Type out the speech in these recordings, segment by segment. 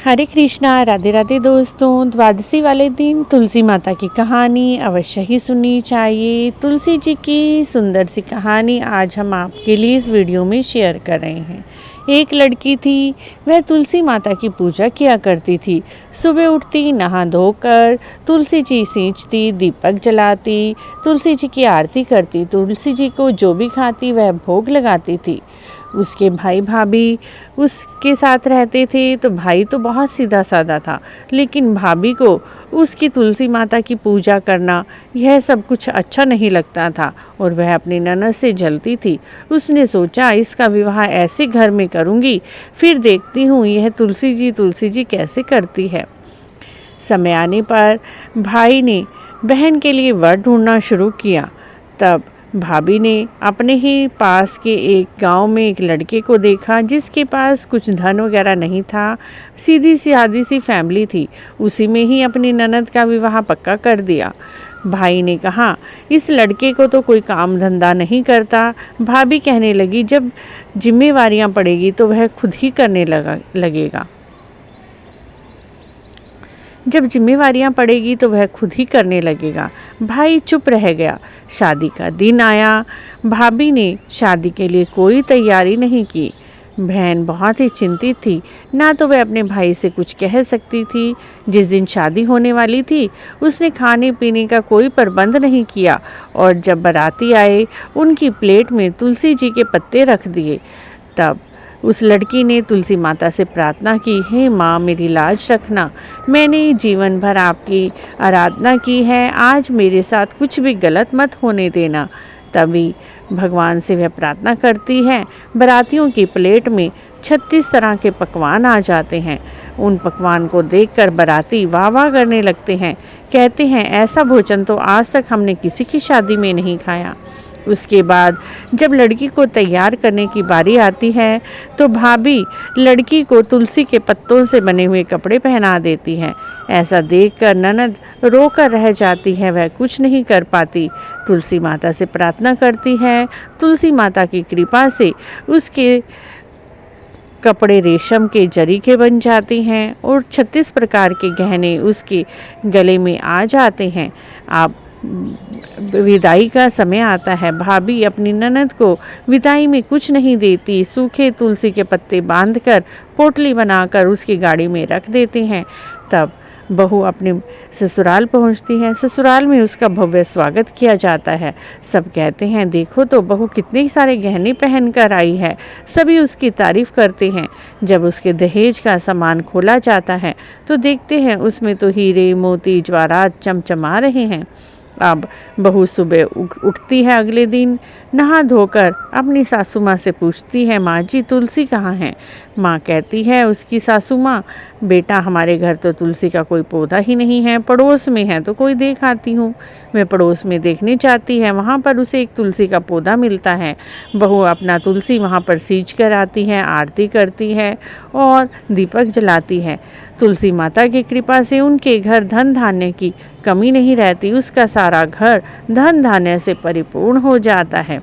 हरे कृष्णा, राधे राधे दोस्तों। द्वादशी वाले दिन तुलसी माता की कहानी अवश्य ही सुननी चाहिए। तुलसी जी की सुंदर सी कहानी आज हम आपके लिए इस वीडियो में शेयर कर रहे हैं। एक लड़की थी, वह तुलसी माता की पूजा किया करती थी। सुबह उठती, नहा धोकर तुलसी जी सींचती, दीपक जलाती, तुलसी जी की आरती करती, तुलसी जी को जो भी खाती वह भोग लगाती थी। उसके भाई भाभी उसके साथ रहते थे, तो भाई तो बहुत सीधा साधा था, लेकिन भाभी को उसकी तुलसी माता की पूजा करना यह सब कुछ अच्छा नहीं लगता था और वह अपनी ननद से जलती थी। उसने सोचा इसका विवाह ऐसे घर में करूँगी, फिर देखती हूँ यह तुलसी जी कैसे करती है। समय आने पर भाई ने बहन के लिए वर ढूंढना शुरू किया। तब भाभी ने अपने ही पास के एक गांव में एक लड़के को देखा जिसके पास कुछ धन वगैरह नहीं था, सीधी सी आधी सी फैमिली थी। उसी में ही अपनी ननद का विवाह पक्का कर दिया। भाई ने कहा इस लड़के को तो कोई काम धंधा नहीं करता। भाभी कहने लगी जब जिम्मेवारियां पड़ेगी तो वह खुद ही करने लगेगा। जब जिम्मेवारियां पड़ेगी तो वह खुद ही करने लगेगा। भाई चुप रह गया। शादी का दिन आया। भाभी ने शादी के लिए कोई तैयारी नहीं की। बहन बहुत ही चिंतित थी, ना तो वह अपने भाई से कुछ कह सकती थी। जिस दिन शादी होने वाली थी उसने खाने पीने का कोई प्रबंध नहीं किया और जब बाराती आए उनकी प्लेट में तुलसी जी के पत्ते रख दिए। तब उस लड़की ने तुलसी माता से प्रार्थना की, हे माँ मेरी लाज रखना, मैंने जीवन भर आपकी आराधना की है, आज मेरे साथ कुछ भी गलत मत होने देना। तभी भगवान से वह प्रार्थना करती है। बारातियों की प्लेट में 36 तरह के पकवान आ जाते हैं। उन पकवान को देखकर बाराती वाह वाह करने लगते हैं, कहते हैं ऐसा भोजन तो आज तक हमने किसी की शादी में नहीं खाया। उसके बाद जब लड़की को तैयार करने की बारी आती है तो भाभी लड़की को तुलसी के पत्तों से बने हुए कपड़े पहना देती है। ऐसा देखकर ननद रोकर रह जाती है, वह कुछ नहीं कर पाती। तुलसी माता से प्रार्थना करती है। तुलसी माता की कृपा से उसके कपड़े रेशम के जरी के बन जाते हैं और 36 प्रकार के गहने उसके गले में आ जाते हैं। अब विदाई का समय आता है। भाभी अपनी ननद को विदाई में कुछ नहीं देती, सूखे तुलसी के पत्ते बांधकर पोटली बनाकर उसकी गाड़ी में रख देते हैं। तब बहू अपने ससुराल पहुंचती है। ससुराल में उसका भव्य स्वागत किया जाता है। सब कहते हैं देखो तो बहू कितने सारे गहने पहन कर आई है। सभी उसकी तारीफ करते हैं। जब उसके दहेज का सामान खोला जाता है तो देखते हैं उसमें तो हीरे मोती जवाहरात चमचमा रहे हैं। अब बहू सुबह उठती है, अगले दिन नहा धोकर अपनी सासू माँ से पूछती है, माँ जी तुलसी कहाँ है। माँ कहती है उसकी सासू माँ, बेटा हमारे घर तो तुलसी का कोई पौधा ही नहीं है, पड़ोस में है तो कोई देख आती हूँ। वह पड़ोस में देखने जाती है, वहाँ पर उसे एक तुलसी का पौधा मिलता है। बहू अपना तुलसी वहाँ पर सींच कर आती है, आरती करती है और दीपक जलाती है। तुलसी माता की कृपा से उनके घर धन धान्य की कमी नहीं रहती। उसका सारा घर धन धान्य से परिपूर्ण हो जाता है।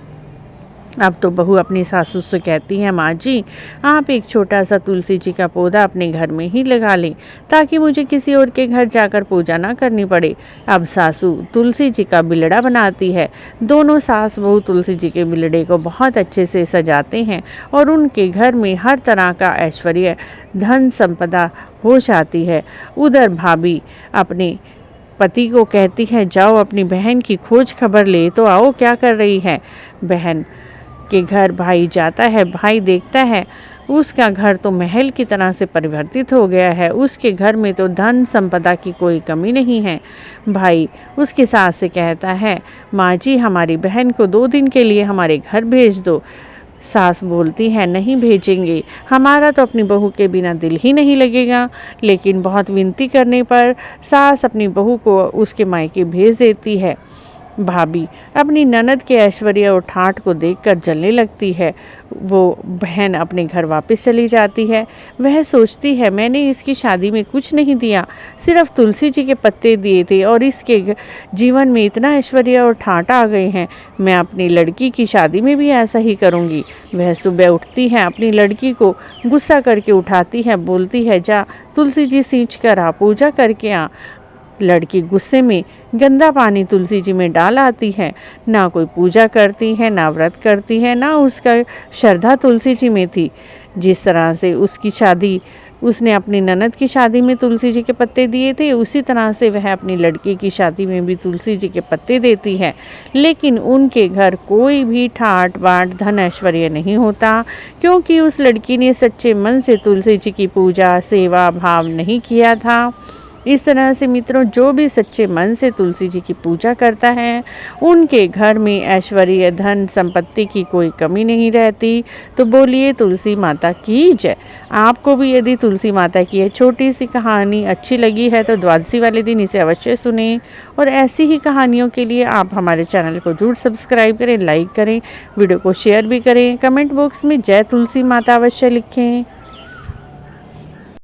अब तो बहू अपनी सासू से कहती है, माँ जी आप एक छोटा सा तुलसी जी का पौधा अपने घर में ही लगा लें ताकि मुझे किसी और के घर जाकर पूजा ना करनी पड़े। अब सासू तुलसी जी का बिलड़ा बनाती है। दोनों सास बहू तुलसी जी के बिलड़े को बहुत अच्छे से सजाते हैं और उनके घर में हर तरह का ऐश्वर्य धन संपदा हो जाती है। उधर भाभी अपने पति को कहती है, जाओ अपनी बहन की खोज खबर ले तो आओ, क्या कर रही है। बहन के घर भाई जाता है। भाई देखता है उसका घर तो महल की तरह से परिवर्तित हो गया है। उसके घर में तो धन संपदा की कोई कमी नहीं है। भाई उसकी सास से कहता है, माँ जी हमारी बहन को 2 दिन के लिए हमारे घर भेज दो। सास बोलती है, नहीं भेजेंगे, हमारा तो अपनी बहू के बिना दिल ही नहीं लगेगा। लेकिन बहुत विनती करने पर सास अपनी बहू को उसके मायके भेज देती है। भाभी अपनी ननद के ऐश्वर्य और ठाठ को देखकर जलने लगती है। वो बहन अपने घर वापस चली जाती है। वह सोचती है मैंने इसकी शादी में कुछ नहीं दिया, सिर्फ तुलसी जी के पत्ते दिए थे और इसके जीवन में इतना ऐश्वर्य और ठाठ आ गए हैं। मैं अपनी लड़की की शादी में भी ऐसा ही करूँगी। वह सुबह उठती है, अपनी लड़की को गुस्सा करके उठाती है, बोलती है जा तुलसी जी सींच कर आ, पूजा करके आ। लड़की गुस्से में गंदा पानी तुलसी जी में डाल आती है। ना कोई पूजा करती है, ना व्रत करती है, ना उसका श्रद्धा तुलसी जी में थी। जिस तरह से उसकी शादी उसने अपनी ननद की शादी में तुलसी जी के पत्ते दिए थे, उसी तरह से वह अपनी लड़की की शादी में भी तुलसी जी के पत्ते देती है। लेकिन उनके घर कोई भी ठाट बाट धन ऐश्वर्य नहीं होता, क्योंकि उस लड़की ने सच्चे मन से तुलसी जी की पूजा सेवा भाव नहीं किया था। इस तरह से मित्रों, जो भी सच्चे मन से तुलसी जी की पूजा करता है उनके घर में ऐश्वर्य धन संपत्ति की कोई कमी नहीं रहती। तो बोलिए तुलसी माता की जय। आपको भी यदि तुलसी माता की यह छोटी सी कहानी अच्छी लगी है तो द्वादशी वाले दिन इसे अवश्य सुनें। और ऐसी ही कहानियों के लिए आप हमारे चैनल को जरूर सब्सक्राइब करें, लाइक करें, वीडियो को शेयर भी करें। कमेंट बॉक्स में जय तुलसी माता अवश्य लिखें।